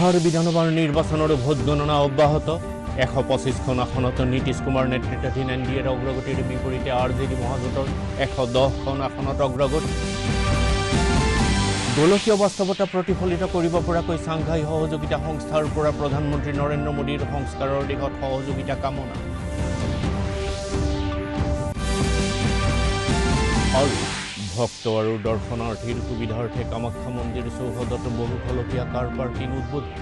বিহাৰ বিধানসভাৰ নিৰ্বাচনৰ ভোট গণনা অব্যাহত 125খন আসনত নীতিশ কুমাৰ নেতৃত্বাধীন এনডিএৰ অগ্ৰগতিৰ বিপৰীতে আৰজেডি মহাজোঁটৰ 110খন আসনত অগ্ৰগতি গোলকীয় বাস্তৱতা প্ৰতিফলিত কৰিব পৰাকৈ সাংঘাই সহযোগিতা সংস্থাৰ পৰা প্ৰধানমন্ত্ৰী নৰেন্দ্ৰ মোদীৰ সংস্কাৰৰ দিশত সহযোগিতা কামনা আৰু ভক্ত আৰু দৰ্শনাৰ্থীৰ সুবিধাৰ্থে কামাখ্যা মন্দিৰ চৌহদত বহুফলকীয়া কাৰ পাৰ্কিং উদ্বোধন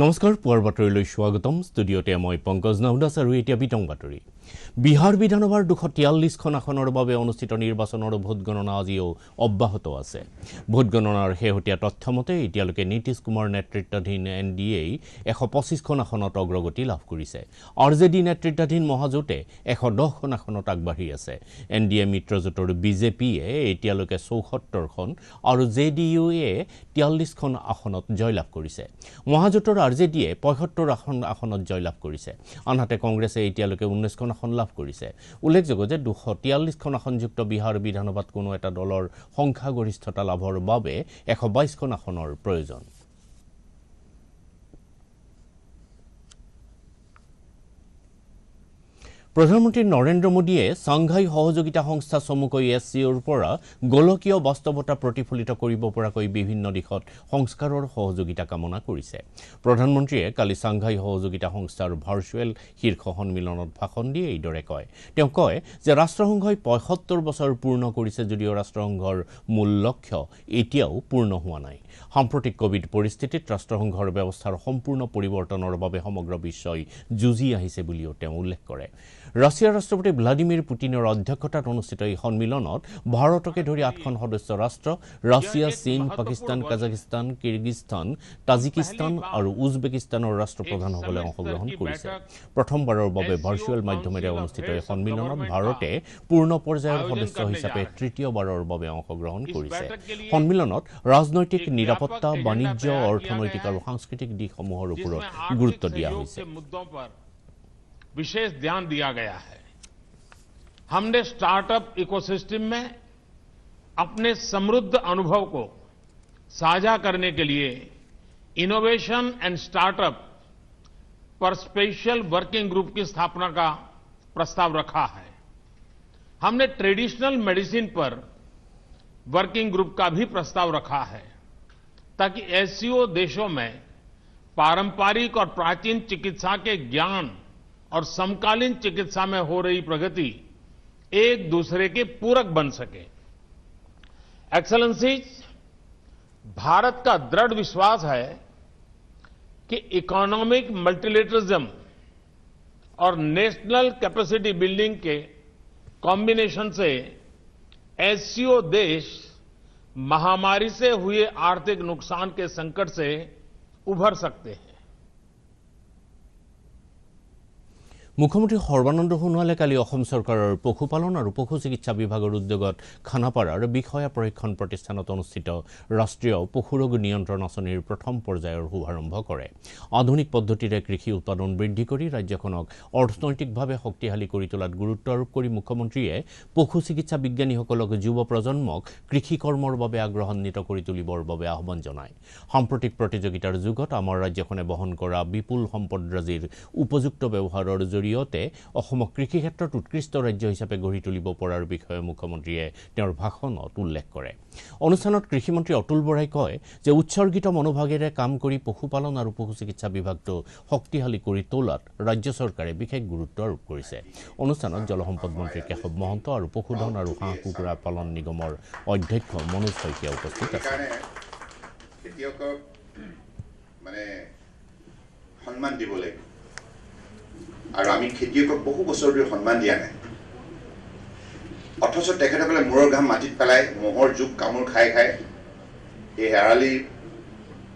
নমস্কাৰ পুৱাৰ বাতৰিলৈ স্বাগতম ষ্টুডিঅ'তে মই পংকজ নাহুদাস আৰু এতিয়া বিতং বাতৰি বিহাৰ বিধানসভাৰ 243খন আসনৰ বাবে অনুষ্ঠিত নিৰ্বাচনৰ ভোট গণনা আজিও অব্যাহত আছে ভোট গণনাৰ শেহতীয়া তথ্যমতে এতিয়ালৈকে নীতিশ কুমাৰ নেতৃত্বাধীন এনডিএ 125খন আসনত অগ্ৰগতি লাভ কৰিছে আৰজেডি নেতৃত্বাধীন মহাজোঁটে 110খন আসনত আগবাঢ়ি আছে এনডিএ মিত্ৰজোঁটৰ বিজেপিয়ে এতিয়ালৈকে 74খন আৰু জেডিইউয়ে 43খন আসনত জয়লাভ কৰিছে মহাজোঁটৰ আৰজেডিয়ে 75 আসনত জয়লাভ কৰিছে আনহাতে কংগ্ৰেছে এতিয়ালৈকে 19খন আসন লাভ কৰিছে উল্লেখযোগ্য যে 243খন আসনযুক্ত বিহাৰ বিধানসভাত কোনো এটা দলৰ সংখ্যাগৰিষ্ঠতা লাভৰ বাবে 122খন আসনৰ প্ৰয়োজন প্ৰধানমন্ত্ৰী নৰেন্দ্ৰ মোদীয়ে সাংঘাই সহযোগিতা সংস্থা চমুকৈ এছচিঅ'ৰ পৰা গোলকীয় বাস্তৱতা প্ৰতিফলিত কৰিব পৰাকৈ বিভিন্ন দিশত সংস্কাৰৰ সহযোগিতা কামনা কৰিছে প্ৰধানমন্ত্ৰীয়ে কালি সাংঘাই সহযোগিতা সংস্থাৰ ভাৰ্চুৱেল শীৰ্ষ সন্মিলনত ভাষণ দি এইদৰে কয় তেওঁ কয় যে ৰাষ্ট্ৰসংঘই 75 বছৰ পূৰ্ণ কৰিছে যদিও ৰাষ্ট্ৰসংঘৰ মূল লক্ষ্য এতিয়াও পূৰ্ণ হোৱা নাই সাম্প্ৰতিক কোভিড পৰিস্থিতিত ৰাষ্ট্ৰসংঘৰ ব্যৱস্থাৰ সম্পূৰ্ণ পৰিৱৰ্তনৰ বাবে সমগ্ৰ বিশ্বই যুঁজি আহিছে বুলিও তেওঁ উল্লেখ কৰে ৰাছিয়াৰ ৰাষ্ট্ৰপতি ভ্লাদিমিৰ পুটিনৰ অধ্যক্ষতাত অনুষ্ঠিত এই সন্মিলনত ভাৰতকে ধৰি 8খন সদস্য ৰাষ্ট্ৰ ৰাছিয়া চীন পাকিস্তান কাজাকিস্তান কিৰগিস্তান তাজিকিস্তান আৰু উজবেকিস্তানৰ ৰাষ্ট্ৰপ্ৰধানসকলে অংশগ্ৰহণ কৰিছে প্ৰথমবাৰৰ বাবে ভাৰ্চুৱেল মাধ্যমেৰে অনুষ্ঠিত এই সন্মিলনত ভাৰতে পূৰ্ণ পৰ্যায়ৰ সদস্য হিচাপে তৃতীয়বাৰৰ বাবে অংশগ্ৰহণ কৰিছে সন্মিলনত ৰাজনৈতিক নিৰাপত্তা বাণিজ্য অৰ্থনৈতিক আৰু সাংস্কৃতিক দিশসমূহৰ ওপৰত গুৰুত্ব দিয়া হৈছে विशेष ध्यान दिया गया है हमने स्टार्टअप इकोसिस्टम में अपने समृद्ध अनुभव को साझा करने के लिए इनोवेशन एंड स्टार्टअप पर स्पेशल वर्किंग ग्रुप की स्थापना का प्रस्ताव रखा है हमने ट्रेडिशनल मेडिसिन पर वर्किंग ग्रुप का भी प्रस्ताव रखा है ताकि एससीओ देशों में पारंपरिक और प्राचीन चिकित्सा के ज्ञान और समकालीन चिकित्सा में हो रही प्रगति एक दूसरे के पूरक बन सके एक्सेलेंसीज भारत का दृढ़ विश्वास है कि इकोनॉमिक मल्टीलेटरिज्म और नेशनल कैपेसिटी बिल्डिंग के कॉम्बिनेशन से एससीओ देश महामारी से हुए आर्थिक नुकसान के संकट से उभर सकते हैं মুখ্যমন্ত্ৰী সৰ্বানন্দ সোণোৱালে কালি অসম চৰকাৰৰ পশুপালন আৰু পশু চিকিৎসা বিভাগৰ উদ্যোগত খানাপাৰাৰ বিষয়া প্ৰশিক্ষণ প্ৰতিষ্ঠানত অনুষ্ঠিত ৰাষ্ট্ৰীয় পশুৰোগ নিয়ন্ত্ৰণ আঁচনিৰ প্ৰথম পৰ্যায়ৰ শুভাৰম্ভ কৰে আধুনিক পদ্ধতিৰে কৃষি উৎপাদন বৃদ্ধি কৰি ৰাজ্যখনক অৰ্থনৈতিকভাৱে শক্তিশালী কৰি তোলাত গুৰুত্ব আৰোপ কৰি মুখ্যমন্ত্ৰীয়ে পশু চিকিৎসা বিজ্ঞানীসকলক যুৱ প্ৰজন্মক কৃষি কৰ্মৰ বাবে আগ্ৰহান্বিত কৰি তুলিবৰ বাবে আহ্বান জনায় সাম্প্ৰতিক প্ৰতিযোগিতাৰ যুগত আমাৰ ৰাজ্যখনে বহন কৰা বিপুল সম্পদৰাজিৰ উপযুক্ত ব্যৱহাৰৰ জৰিয়তে অসমক কৃষি ক্ষেত্ৰত উৎকৃষ্ট ৰাজ্য হিচাপে গঢ়ি তুলিব পৰাৰ বিষয়ে মুখ্যমন্ত্ৰীয়ে তেওঁৰ ভাষণত উল্লেখ কৰে অনুষ্ঠানত কৃষিমন্ত্ৰী অতুল বৰাই কয় যে উৎসৰ্গিত মনোভাৱেৰে কাম কৰি পশুপালন আৰু পশু চিকিৎসা বিভাগটো শক্তিশালী কৰি তোলাত ৰাজ্য চৰকাৰে বিশেষ গুৰুত্ব আৰোপ কৰিছে অনুষ্ঠানত জলসম্পদ মন্ত্ৰী কেশৱ মহন্ত আৰু পশুধন আৰু হাঁহ কুকুৰা পালন নিগমৰ অধ্যক্ষ মনোজ শইকীয়া উপস্থিত আছে সন্মান দিব লাগিব আৰু আমি খেতিয়কক বহু বছৰ ধৰি সন্মান দিয়া নাই অথচ তেখেতসকলে মূৰৰ ঘাম মাটিত পেলাই মহৰ জোক কামোৰ খাই খাই এই হেৰালি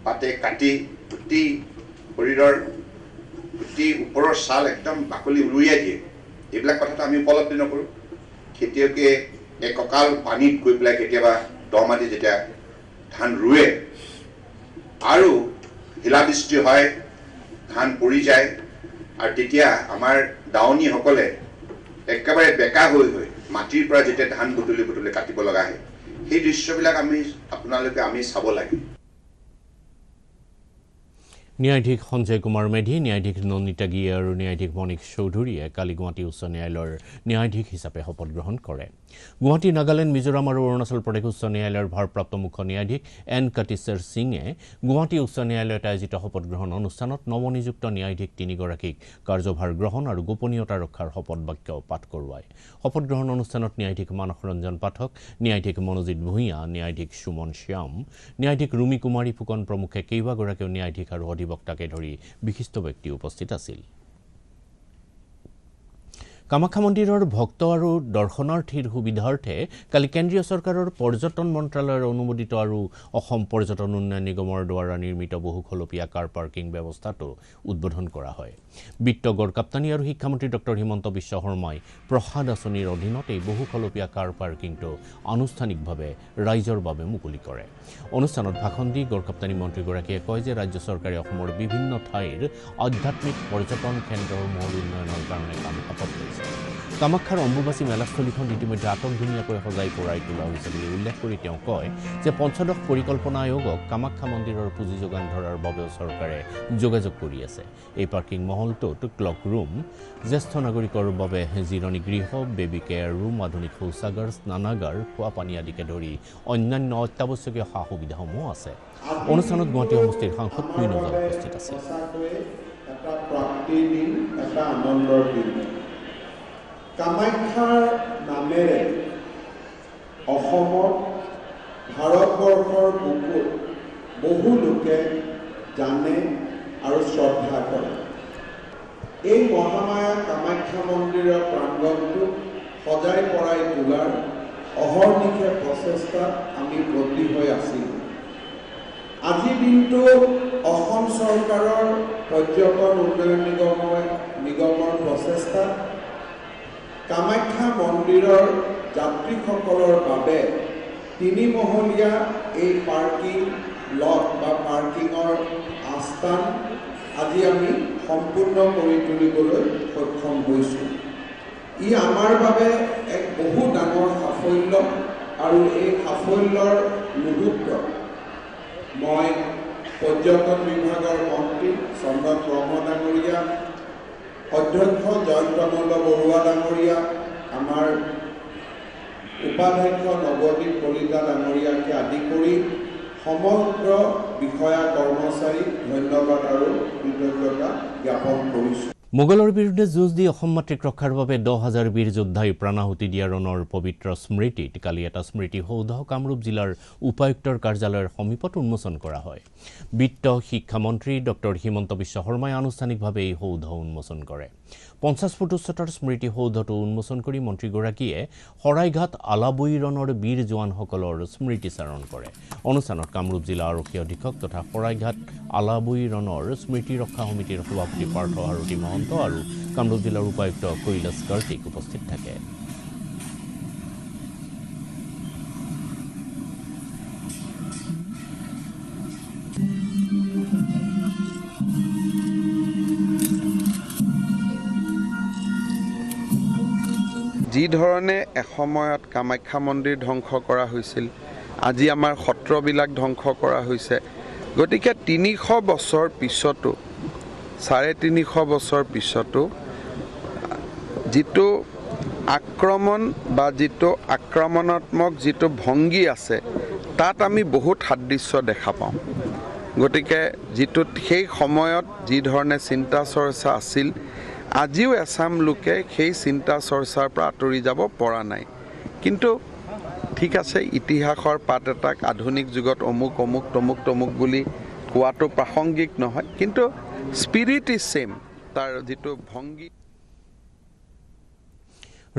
পাতে কাটি গোটেই শৰীৰৰ গোটেই ওপৰৰ ছাল একদম বাকলি উৰুৱাই দিয়ে এইবিলাক কথাটো আমি উপলব্ধি নকৰোঁ খেতিয়কে এককাল পানীত গৈ পেলাই কেতিয়াবা দ মাটি যেতিয়া ধান ৰুৱে আৰু শিলাবৃষ্টি হয় ধান পৰি যায় আৰু তেতিয়া আমাৰ দাৱনী সকলে একেবাৰে বেকা হৈ মাটিৰ পৰা যেতিয়া ধান বুটলি বুটলি কাটিব লগা হয় সেই দৃশ্যবিলাক আমি চাব লাগে ন্যায়াধীশ সঞ্জয় কুমাৰ মেধি ন্যায়াধীশ নন্দিতা গিয়ে আৰু ন্যায়াধীশ মণিক চৌধুৰীয়ে কালি গুৱাহাটী উচ্চ ন্যায়ালয়ৰ ন্যায়াধীশ হিচাপে শপত গ্ৰহণ কৰে গুৱাহাটী নাগালেণ্ড মিজোৰাম আৰু অৰুণাচল প্ৰদেশ উচ্চ ন্যায়ালয়ৰ ভাৰপ্ৰাপ্ত মুখ্য ন্যায়াধীশ এন কটিশ্বৰ সিঙে গুৱাহাটী উচ্চ ন্যায়ালয়ত আয়োজিত শপত গ্ৰহণ অনুষ্ঠানত নৱনিযুক্ত ন্যায়াধীশ তিনিগৰাকীক কাৰ্যভাৰ গ্ৰহণ আৰু গোপনীয়তা ৰক্ষাৰ শপত বাক্য পাঠ কৰোৱায় শপত গ্ৰহণ অনুষ্ঠানত ন্যায়াধীশ মানস ৰঞ্জন পাঠক ন্যায়াধীশ মনোজিত ভূঞা ন্যায়াধীশ সুমন শ্যাম ন্যায়াধীশ ৰুমি কুমাৰী ফুকন প্ৰমুখে কেইবাগৰাকীও ন্যায়াধীশ আৰু অধিবক্তাকে ধৰি বিশিষ্ট ব্যক্তি উপস্থিত আছিল কামাখ্যা মন্দিৰৰ ভক্ত আৰু দৰ্শনাৰ্থীৰ সুবিধাৰ্থে কালি কেন্দ্ৰীয় চৰকাৰৰ পৰ্যটন মন্ত্ৰালয়ৰ অনুমোদিত আৰু অসম পৰ্যটন উন্নয়ন নিগমৰ দ্বাৰা নিৰ্মিত বহুখলপীয়া কাৰ পাৰ্কিং ব্যৱস্থাটো উদ্বোধন কৰা হয় বিত্ত গড়কাপ্তানী আৰু শিক্ষামন্ত্ৰী ডক্টৰ হিমন্ত বিশ্ব শৰ্মাই প্ৰসাদ আঁচনিৰ অধীনত এই বহুখলপীয়া কাৰ পাৰ্কিংটো আনুষ্ঠানিকভাৱে ৰাইজৰ বাবে মুকলি কৰে অনুষ্ঠানত ভাষণ দি গড়কাপ্তানী মন্ত্ৰীগৰাকীয়ে কয় যে ৰাজ্য চৰকাৰে অসমৰ বিভিন্ন ঠাইৰ আধ্যাত্মিক পৰ্যটন কেন্দ্ৰসমূহৰ উন্নয়নৰ কাৰণে কাম হাতত লৈছে কামাখ্যাৰ অম্বুবাচী মেলাস্থলীখন ইতিমধ্যে আটকধুনীয়াকৈ সজাই পৰাই তোলা হৈছে বুলি উল্লেখ কৰি তেওঁ কয় যে পঞ্চদশ পৰিকল্পনা আয়োগক কামাখ্যা মন্দিৰৰ পুঁজি যোগান ধৰাৰ বাবেও চৰকাৰে যোগাযোগ কৰি আছে এই পাৰ্কিং মহলটোত ক্লক ৰুম জ্যেষ্ঠ নাগৰিকৰ বাবে জিৰণি গৃহ বেবী কেয়াৰ ৰুম আধুনিক শৌচাগাৰ স্নানাগাৰ খোৱা পানী আদিকে ধৰি অন্যান্য অত্যাৱশ্যকীয় সা সুবিধাসমূহ আছে অনুষ্ঠানত গুৱাহাটী সমষ্টিৰ সাংসদ কুইন ওজাল উপস্থিত আছিল কামাখ্যাৰ নামেৰে অসমত ভাৰতবৰ্ষৰ বুকুত বহু লোকে জানে আৰু শ্ৰদ্ধা কৰে এই মহামায়া কামাখ্যা মন্দিৰৰ প্ৰাংগণটো সজাই পৰাই তোলাৰ অহৰ্নিশে প্ৰচেষ্টা আমি ব্ৰতী হৈ আছিলোঁ আজিৰ দিনটো অসম চৰকাৰৰ পৰ্যটন উন্নয়ন নিগমৰ প্ৰচেষ্টা কামাখ্যা মন্দিৰৰ যাত্ৰীসকলৰ বাবে তিনিমহলীয়া এই পাৰ্কিং লট বা পাৰ্কিঙৰ আস্থান আজি আমি সম্পূৰ্ণ কৰি তুলিবলৈ সক্ষম হৈছোঁ ই আমাৰ বাবে এক বহু ডাঙৰ সাফল্য আৰু এই সাফল্যৰ মুহূৰ্তত মই পৰ্যটন বিভাগৰ মন্ত্ৰী চন্দন ব্ৰহ্ম ডাঙৰীয়া অধ্যক্ষ জয়ন্তমল্ল বৰুৱা ডাঙৰীয়া আমাৰ উপাধ্যক্ষ নৱদীপ কলিতা ডাঙৰীয়াকে আদি কৰি সমগ্ৰ বিষয়া কৰ্মচাৰী ধন্যবাদ আৰু কৃতজ্ঞতা জ্ঞাপন কৰিছোঁ মোগলৰ বিৰুদ্ধে যুঁজ দি অসম মাতৃক ৰক্ষাৰ বাবে 10,000 বীৰ যোদ্ধাই প্ৰাণাহুতি দিয়া ৰণৰ পবিত্ৰ স্মৃতিত কালি এটা স্মৃতি সৌধ কামৰূপ জিলাৰ উপায়ুক্তৰ কাৰ্যালয়ৰ সমীপত উন্মোচন কৰা হয় বিত্ত শিক্ষামন্ত্ৰী ডক্টৰ হিমন্ত বিশ্ব শৰ্মাই আনুষ্ঠানিকভাৱে এই সৌধ উন্মোচন কৰে 50 ফুট উচ্চতাৰ স্মৃতি সৌধটো উন্মোচন কৰি মন্ত্ৰীগৰাকীয়ে শৰাইঘাট আলাবৈৰণৰ বীৰ জোৱানসকলৰ স্মৃতিচাৰণ কৰে অনুষ্ঠানত কামৰূপ জিলা আৰক্ষী অধীক্ষক তথা শৰাইঘাট আলাবৈৰণৰ স্মৃতি ৰক্ষা সমিতিৰ সভাপতি পাৰ্থ হাৰুতি মহন্ত আৰু কামৰূপ জিলাৰ উপায়ুক্ত কৈলাশ কাৰ্তিক উপস্থিত থাকে যি ধৰণে এসময়ত কামাখ্যা মন্দিৰ ধ্বংস কৰা হৈছিল আজি আমাৰ সত্ৰবিলাক ধ্বংস কৰা হৈছে গতিকে 300 বছৰ পিছতো 350 বছৰ পিছতো যিটো আক্ৰমণ বা যিটো আক্ৰমণাত্মক যিটো ভংগী আছে তাত আমি বহুত সাদৃশ্য দেখা পাওঁ গতিকে যিটো সেই সময়ত যি ধৰণে চিন্তা চৰ্চা আছিল আজিও এছাম লোকে সেই চিন্তা চৰ্চাৰ পৰা আঁতৰি যাব পৰা নাই কিন্তু ঠিক আছে ইতিহাসৰ পাত এটাক আধুনিক যুগত অমুক অমুক তমুক তমুক বুলি কোৱাটো প্ৰাসংগিক নহয় কিন্তু স্পিৰিট ইজ সেম তাৰ যিটো ভংগী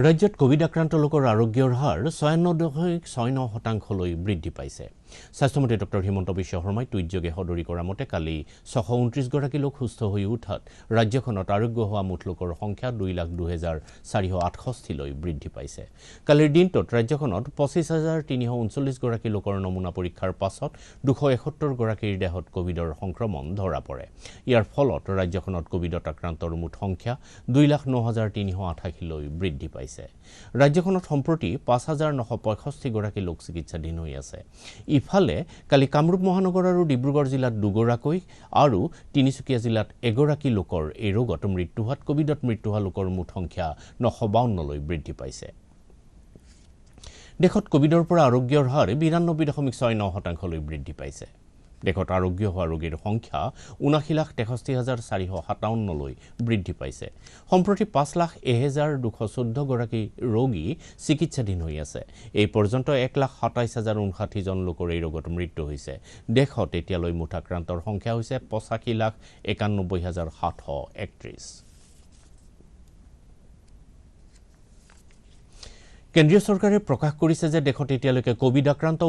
ৰাজ্যত কোভিড আক্ৰান্ত লোকৰ আৰোগ্যৰ হাৰ 96.69% বৃদ্ধি পাইছে স্বাস্থ্যমন্ত্ৰী ডক্টৰ হিমন্ত বিশ্ব শৰ্মাই টুইটযোগে সদৰি কৰা মতে কালি 629গৰাকী লোক সুস্থ হৈ উঠাত ৰাজ্যখনত আৰোগ্য হোৱা মুঠ লোকৰ সংখ্যা 2,02,468লৈ বৃদ্ধি পাইছে। কালিৰ দিনটোত ৰাজ্যখনত 25,339গৰাকী লোকৰ নমুনা পৰীক্ষাৰ পাছত 271গৰাকীৰ দেহত কোভিডৰ সংক্ৰমণ ধৰা পৰে। ইয়াৰ ফলত ৰাজ্যখনত কোভিডত আক্ৰান্তৰ মুঠ সংখ্যা 2,09,388লৈ বৃদ্ধি পাইছে। ৰাজ্যখনত সম্প্ৰতি 5,965গৰাকী লোক চিকিৎসাধীন হৈ আছে। ইফালে কালি কামৰূপ মহানগৰ আৰু ডিব্ৰুগড় জিলাত 2গৰাকী আৰু তিনিচুকীয়া জিলাত 1গৰাকী লোকৰ এই ৰোগত মৃত্যু হোৱাত কোভিডত মৃত্যু হোৱা লোকৰ মুঠ সংখ্যা 952লৈ বৃদ্ধি পাইছে। দেশত কোভিডৰ পৰা আৰোগ্যৰ হাৰ 92.69%লৈ বৃদ্ধি পাইছে। দেশত আৰোগ্য হোৱা ৰোগীৰ সংখ্যা 79,63,457লৈ বৃদ্ধি পাইছে। সম্প্ৰতি 5,01,214গৰাকী ৰোগী চিকিৎসাধীন হৈ আছে। এই পৰ্যন্ত 1,27,059জন লোকৰ এই ৰোগত মৃত্যু হৈছে। দেশত এতিয়ালৈ মুঠ আক্ৰান্তৰ সংখ্যা হৈছে 85,91,731। কেন্দ্ৰীয় চৰকাৰে প্ৰকাশ কৰিছে যে দেশত এতিয়ালৈকে কোভিড আক্ৰান্ত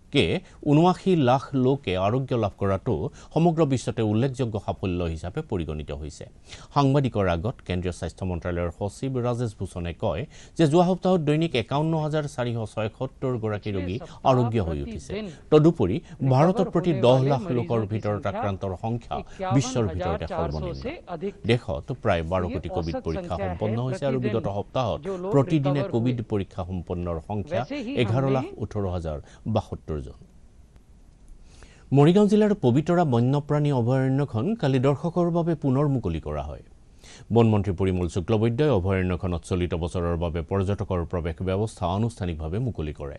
79 লাখ লোকে আৰোগ্য লাভ কৰাটো সমগ্ৰ বিশ্বতে উল্লেখযোগ্য সাফল্য হিচাপে পৰিগণিত হৈছে। সাংবাদিকৰ আগত কেন্দ্ৰীয় স্বাস্থ্য মন্ত্ৰালয়ৰ সচিব ৰাজেশ ভূষণে কয় যে যোৱা সপ্তাহত দৈনিক 51,476গৰাকী ৰোগী আৰোগ্য হৈ উঠিছে। তদুপৰি ভাৰতৰ প্ৰতি 10 লাখ লোকৰ ভিতৰত আক্ৰান্তৰ সংখ্যা বিশ্বৰ ভিতৰতে সৰ্বনিম্ন। দেশত প্ৰায় 12 কোটি কোভিড পৰীক্ষা সম্পন্ন হৈছে আৰু বিগত সপ্তাহত প্ৰতিদিনে কোভিড পৰীক্ষা সম্পন্নৰ সংখ্যা 11,18,072 জন। মৰিগাঁও জিলাৰ পবিতৰা বন্যপ্ৰাণী অভয়াৰণ্যখন কালি দৰ্শকৰ বাবে পুনৰ মুকলি কৰা হয়। বনমন্ত্ৰী পৰিমল শুক্লবৈদ্যই অভয়াৰণ্যখনত চলিত বছৰৰ বাবে পৰ্যটকৰ প্ৰৱেশ ব্যৱস্থা আনুষ্ঠানিকভাৱে মুকলি কৰে।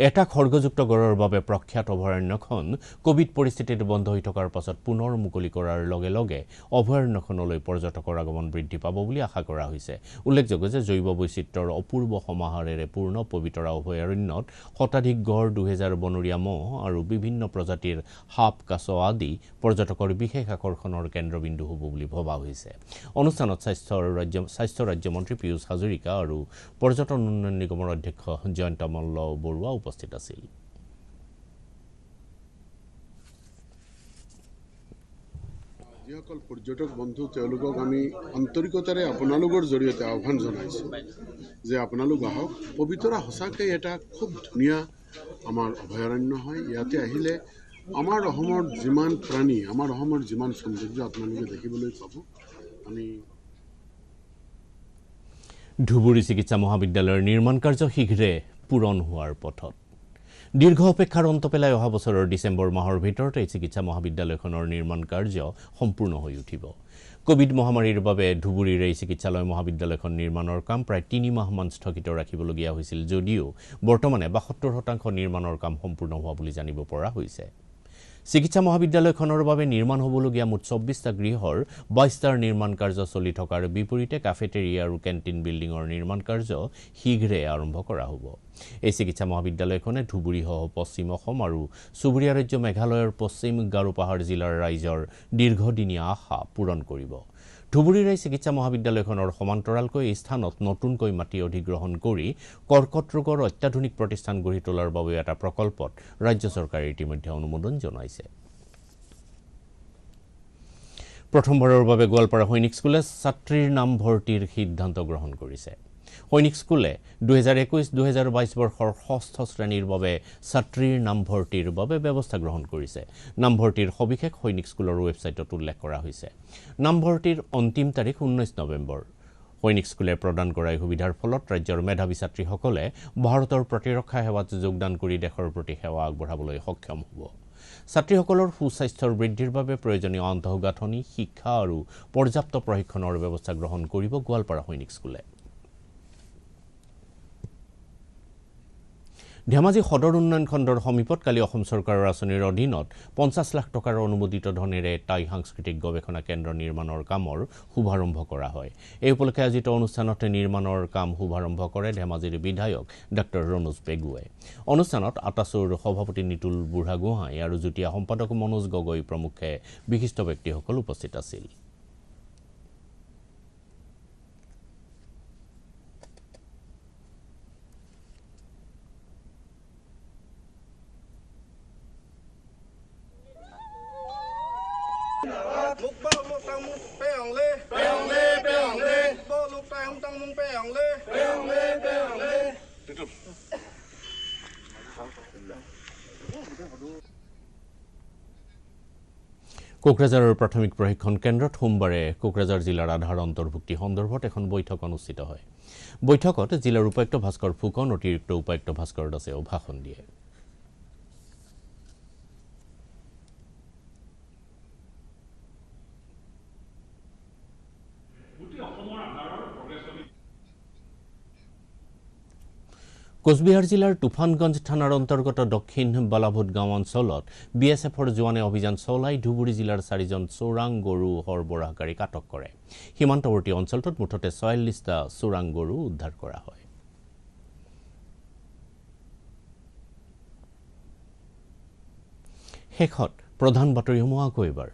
এটা খৰ্গযুক্ত গড়ৰ বাবে প্ৰখ্যাত অভয়াৰণ্যখন কোভিড পৰিস্থিতিত বন্ধ হৈ থকাৰ পাছত পুনৰ মুকলি কৰাৰ লগে লগে অভয়াৰণ্যখনলৈ পৰ্যটকৰ আগমন বৃদ্ধি পাব বুলি আশা কৰা হৈছে। উল্লেখযোগ্য যে জৈৱ বৈচিত্ৰ্যৰ অপূৰ্ব সমাহাৰেৰে পূৰ্ণ পবিতৰা অভয়াৰণ্যত শতাধিক গড়, 2000 বনৰীয়া মহ আৰু বিভিন্ন প্ৰজাতিৰ সাপ, কাছ আদি পৰ্যটকৰ বিশেষ আকৰ্ষণৰ কেন্দ্ৰবিন্দু হ'ব বুলি ভবা হৈছে। অনুষ্ঠানত স্বাস্থ্য ৰাজ্যমন্ত্ৰী পীয়ুষ হাজৰিকা আৰু পৰ্যটন উন্নয়ন নিগমৰ অধ্যক্ষ জয়ন্ত মল্ল বৰুৱা উপস্থিত আছিল। যিসকল পৰ্যটক বন্ধু তেওঁলোকক আমি আন্তৰিকতাৰে আপোনালোকৰ জৰিয়তে আহ্বান জনাইছোঁ যে আপোনালোক আহক। পবিতৰা সঁচাকৈ এটা খুব ধুনীয়া আমাৰ অভয়াৰণ্য হয়। ইয়াতে আহিলে আমাৰ অসমৰ যিমান প্ৰাণী, আমাৰ অসমৰ যিমান সৌন্দৰ্য আপোনালোকে দেখিবলৈ পাব। আমি ধুবুৰী চিকিৎসা মহাবিদ্যালয়ৰ নিৰ্মাণ কাৰ্য শীঘ্ৰে পূৰণ হোৱাৰ পথত। দীৰ্ঘ অপেক্ষাৰ অন্ত পেলাই অহা বছৰৰ ডিচেম্বৰ মাহৰ ভিতৰতে এই চিকিৎসা মহাবিদ্যালয়খনৰ নিৰ্মাণ কাৰ্য সম্পূৰ্ণ হৈ উঠিব। কোভিড মহামাৰীৰ বাবে ধুবুৰীৰ এই চিকিৎসালয় মহাবিদ্যালয়খন নিৰ্মাণৰ কাম প্ৰায় 3 মাহমান স্থগিত ৰাখিবলগীয়া হৈছিল যদিও বৰ্তমানে 72% নিৰ্মাণৰ কাম সম্পূৰ্ণ হোৱা বুলি জানিব পৰা হৈছে। চিকিৎসা মহাবিদ্যালয়খনৰ বাবে নিৰ্মাণ হ'বলগীয়া মুঠ 24টা গৃহৰ 22টাৰ নিৰ্মাণ কাৰ্য চলি থকাৰ বিপৰীতে কাফেটেৰিয়া আৰু কেণ্টিন বিল্ডিঙৰ নিৰ্মাণ কাৰ্য শীঘ্ৰে আৰম্ভ কৰা হ'ব। এই চিকিৎসা মহাবিদ্যালয়খনে ধুবুৰীসহ পশ্চিম অসম আৰু চুবুৰীয়া ৰাজ্য মেঘালয়ৰ পশ্চিম গাৰো পাহাৰ জিলাৰ ৰাইজৰ দীৰ্ঘদিনীয়া আশা পূৰণ কৰিব। ধুবুৰীৰ এই চিকিৎসা মহাবিদ্যালয়খনৰ সমান্তৰালকৈ এই স্থানত নতুনকৈ মাটি অধিগ্ৰহণ কৰি কৰ্কট ৰোগৰ অত্যাধুনিক প্ৰতিষ্ঠান গঢ়ি তোলাৰ বাবে এটা প্ৰকল্পত ৰাজ্য চৰকাৰে ইতিমধ্যে অনুমোদন জনাইছে। প্ৰথমবাৰৰ বাবে গোৱালপাৰা সৈনিক স্কুলে ছাত্ৰীৰ নামভৰ্তিৰ সিদ্ধান্ত গ্ৰহণ কৰিছে। সৈনিক স্কুলে 2021-2022 বৰ্ষৰ 6ষ্ঠ শ্ৰেণীৰ বাবে ছাত্ৰীৰ নামভৰ্তিৰ বাবে ব্যৱস্থা গ্ৰহণ কৰিছে। নামভৰ্তিৰ সবিশেষ সৈনিক স্কুলৰ ৱেবছাইটত উল্লেখ কৰা হৈছে। নামভৰ্তিৰ অন্তিম তাৰিখ 19 নৱেম্বৰ। সৈনিক স্কুলে প্ৰদান কৰা এই সুবিধাৰ ফলত ৰাজ্যৰ মেধাৱী ছাত্ৰীসকলে ভাৰতৰ প্ৰতিৰক্ষা সেৱাত যোগদান কৰি দেশৰ প্ৰতি সেৱা আগবঢ়াবলৈ সক্ষম হ'ব। ছাত্ৰীসকলৰ সুস্বাস্থ্যৰ বৃদ্ধিৰ বাবে প্ৰয়োজনীয় আন্তঃগাঁথনি, শিক্ষা আৰু পৰ্যাপ্ত প্ৰশিক্ষণৰ ব্যৱস্থা গ্ৰহণ কৰিব গোৱালপাৰা সৈনিক স্কুলে। ধেমাজি সদৰ উন্নয়ন খণ্ডৰ সমীপত কালি অসম চৰকাৰৰ আঁচনিৰ অধীনত 50 লাখ টকাৰ অনুমোদিত ধনেৰে টাই সাংস্কৃতিক গৱেষণা কেন্দ্ৰ নিৰ্মাণৰ কামৰ শুভাৰম্ভ কৰা হয়। এই উপলক্ষে আয়োজিত অনুষ্ঠানত নিৰ্মাণৰ কাম শুভাৰম্ভ কৰে ধেমাজিৰ বিধায়ক ডক্টৰ ৰণোজ পেগুৱে। অনুষ্ঠানত আটাছুৰ সভাপতি নিতুল বুঢ়াগোহাঁই আৰু যুটীয়া সম্পাদক মনোজ গগৈ প্ৰমুখ্যে বিশিষ্ট ব্যক্তিসকল উপস্থিত আছিল। কোকৰাঝাৰৰ প্ৰাথমিক প্ৰশিক্ষণ কেন্দ্ৰত সোমবাৰে কোকৰাঝাৰ জিলাৰ আধাৰ অন্তৰ্ভুক্তি সন্দৰ্ভত এখন বৈঠক অনুষ্ঠিত হয়। বৈঠকত জিলাৰ উপায়ুক্ত ভাস্কৰ ফুকন, অতিৰিক্ত উপায়ুক্ত ভাস্কৰ দাসেও ভাষণ দিয়ে। কোচবিহাৰ জিলাৰ তুফানগঞ্জ থানাৰ অন্তৰ্গত দক্ষিণ বালাভূত গাঁও অঞ্চলত BSFৰ জোৱানে অভিযান চলাই ধুবুৰী জিলাৰ 4জন চোৰাং গৰু সৰবৰাহকাৰীক আটক কৰে। সীমান্তৱৰ্তী অঞ্চলটোত মুঠতে 44টা চোৰাং গৰু উদ্ধাৰ কৰা হয়। শেষত প্ৰধান বাতৰিসমূহ আকৌ এবাৰ।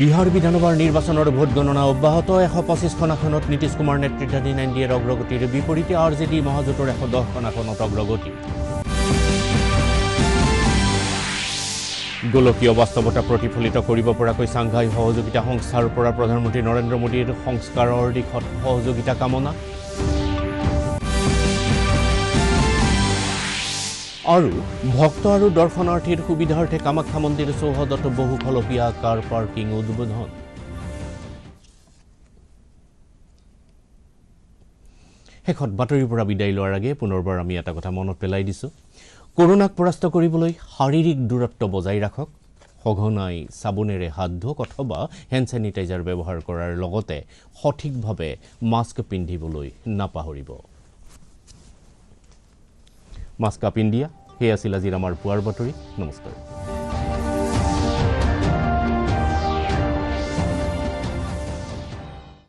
বিহাৰ বিধানসভাৰ নিৰ্বাচনৰ ভোট গণনা অব্যাহত। 125খন আসনত নীতিশ কুমাৰ নেতৃত্বাধীন NDAৰ অগ্ৰগতিৰ বিপৰীতে RJD মহাজোঁটৰ 110খন আসনত অগ্ৰগতি। গোলকীয় বাস্তৱতা প্ৰতিফলিত কৰিব পৰাকৈ ছাংঘাই সহযোগিতা সংস্থাৰ পৰা প্ৰধানমন্ত্ৰী নৰেন্দ্ৰ মোদীৰ সংস্কাৰৰ দিশত সহযোগিতা কামনা। আৰু ভক্ত আৰু দৰ্শনাৰ্থীৰ সুবিধাৰ্থে কামাখ্যা মন্দিৰ চৌহদত বহুখলপীয়া কাৰ পাৰ্কিং উদ্বোধন। শেষত বাতৰিৰ পৰা বিদায় লোৱাৰ আগে পুনৰবাৰ আমি এটা কথা মনত পেলাই দিছোঁ। কৰোনাক পৰাস্ত কৰিবলৈ শাৰীৰিক দূৰত্ব বজাই ৰাখক, সঘনাই চাবোনেৰে হাত ধুওক অথবা হেণ্ড ছেনিটাইজাৰ ব্যৱহাৰ কৰাৰ লগতে সঠিকভাৱে মাস্ক পিন্ধিবলৈ নাপাহৰিব। মাস্ক পিন্ধিয়া, সেয়া আছিল আজিৰ আমাৰ পুৱাৰ বাতৰি। নমস্কাৰ।